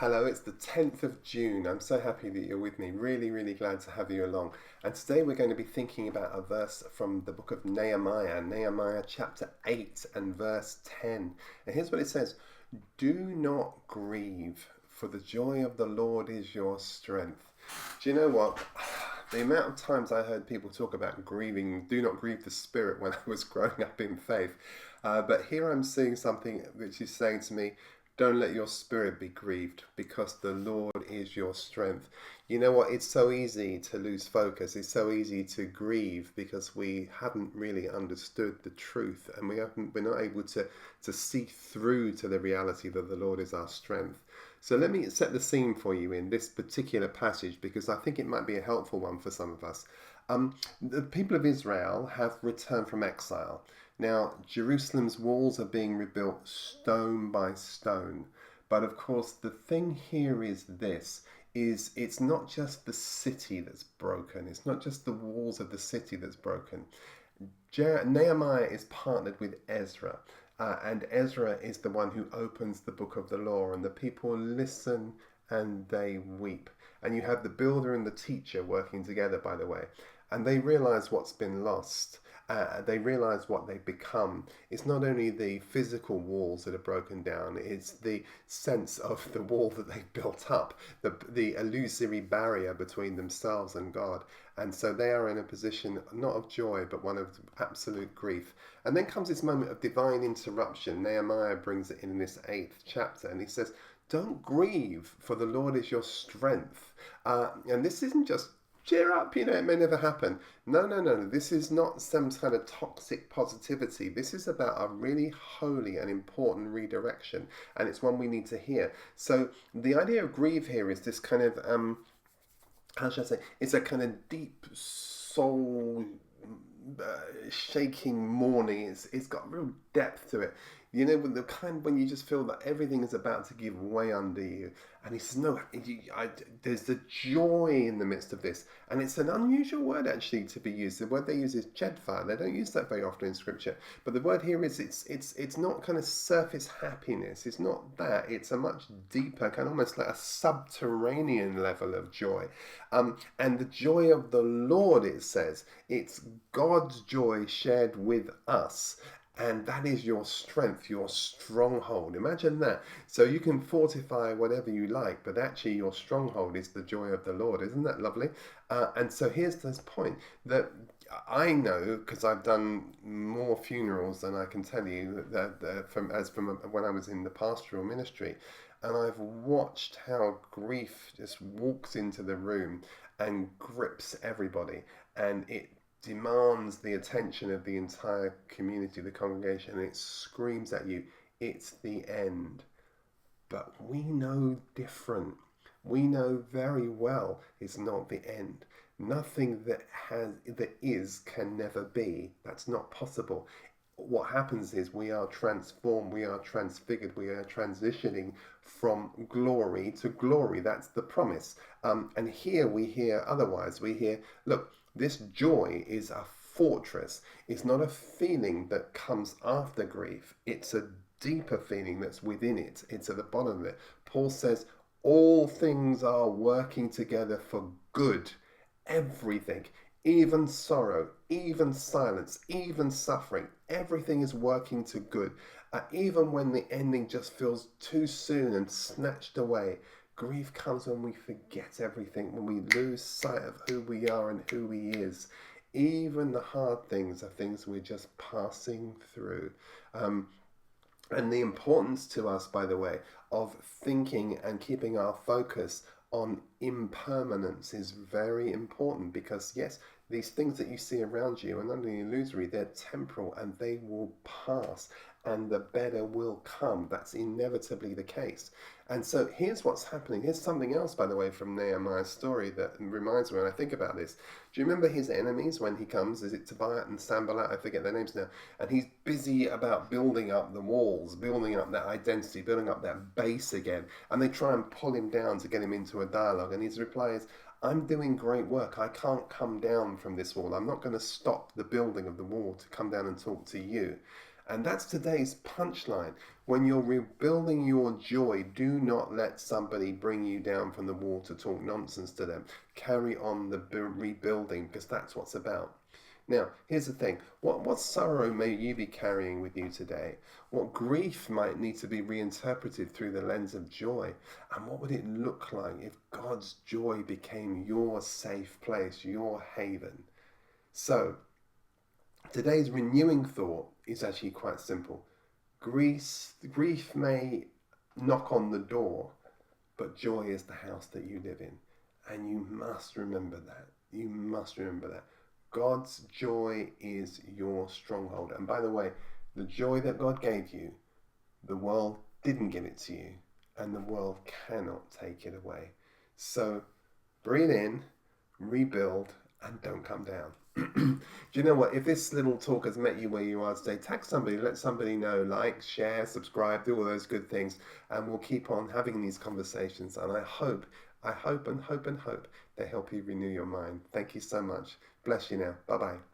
Hello, it's the 10th of June. I'm so happy that you're with me. Really, really glad to have you along. And today we're going to be thinking about a verse from the book of Nehemiah, Nehemiah chapter 8 and verse 10. And here's what it says: Do not grieve, for the joy of the Lord is your strength. Do you know what? The amount of times I heard people talk about grieving, do not grieve the spirit, when I was growing up in faith. But here I'm seeing something which is saying to me, don't let your spirit be grieved, because the Lord is your strength. You know what? It's so easy to lose focus. It's so easy to grieve because we haven't really understood the truth, and we're not able to see through to the reality that the Lord is our strength. So let me set the scene for you in this particular passage, because I think it might be a helpful one for some of us. The people of Israel have returned from exile. Now, Jerusalem's walls are being rebuilt stone by stone. But of course, the thing here is it's not just the city that's broken. It's not just the walls of the city that's broken. Nehemiah is partnered with Ezra. And Ezra is the one who opens the book of the law, and the people listen and they weep. And you have the builder and the teacher working together, by the way, and they realize what's been lost. They realize what they've become. It's not only the physical walls that are broken down, it's the sense of the wall that they've built up, the illusory barrier between themselves and God. And so they are in a position not of joy, but one of absolute grief. And then comes this moment of divine interruption. Nehemiah brings it in this 8th chapter, and he says, don't grieve, for the Lord is your strength. And this isn't just cheer up, it may never happen. No. This is not some kind of toxic positivity. This is about a really holy and important redirection, and it's one we need to hear. So the idea of grieve here is this kind of, how should I say, it's a kind of deep soul shaking mourning. It's got real depth to it. The kind when you just feel that everything is about to give way under you. And he says, no, there's the joy in the midst of this. And it's an unusual word actually to be used. The word they use is jedfa. They don't use that very often in scripture. But the word here is, it's not kind of surface happiness. It's not that. It's a much deeper, kind of almost like a subterranean level of joy. And the joy of the Lord, it says, it's God's joy shared with us. And that is your strength, your stronghold. Imagine that. So you can fortify whatever you like, but actually your stronghold is the joy of the Lord. Isn't that lovely? And so here's this point that I know, because I've done more funerals than I can tell you, from when I was in the pastoral ministry. And I've watched how grief just walks into the room and grips everybody. And it demands the attention of the entire community, the congregation, and it screams at you, it's the end. But we know different. We know very well it's not the end. Nothing that is can never be. That's not possible. What happens is we are transformed, we are transfigured, we are transitioning from glory to glory. That's the promise. And here we hear otherwise. We hear, look, this joy is a fortress. It's not a feeling that comes after grief. It's a deeper feeling that's within it. It's at the bottom of it. Paul says, all things are working together for good. Everything, even sorrow, even silence, even suffering, everything is working to good. Even when the ending just feels too soon and snatched away. Grief comes when we forget everything, when we lose sight of who we are and who He is. Even the hard things are things we're just passing through. And the importance to us, by the way, of thinking and keeping our focus on impermanence is very important, because yes, these things that you see around you are not only illusory, they're temporal and they will pass, and the better will come. That's inevitably the case. And so here's what's happening. Here's something else, by the way, from Nehemiah's story that reminds me when I think about this. Do you remember his enemies when he comes? Is it Tobiah and Sanballat? I forget their names now. And he's busy about building up the walls, building up that identity, building up that base again. And they try and pull him down to get him into a dialogue. And his reply is, I'm doing great work. I can't come down from this wall. I'm not going to stop the building of the wall to come down and talk to you. And that's today's punchline. When you're rebuilding your joy, do not let somebody bring you down from the wall to talk nonsense to them. Carry on the rebuilding, because that's what's about. Now, here's the thing. What sorrow may you be carrying with you today? What grief might need to be reinterpreted through the lens of joy? And what would it look like if God's joy became your safe place, your haven? So, today's renewing thought is actually quite simple. Grief may knock on the door, but joy is the house that you live in. And you must remember that. You must remember that. God's joy is your stronghold. And by the way, the joy that God gave you, the world didn't give it to you, and the world cannot take it away. So breathe in, rebuild, and don't come down. Do you know what? If this little talk has met you where you are today, tag somebody, let somebody know, like, share, subscribe, do all those good things, and we'll keep on having these conversations. And I hope they help you renew your mind. Thank you so much. Bless you now. Bye bye.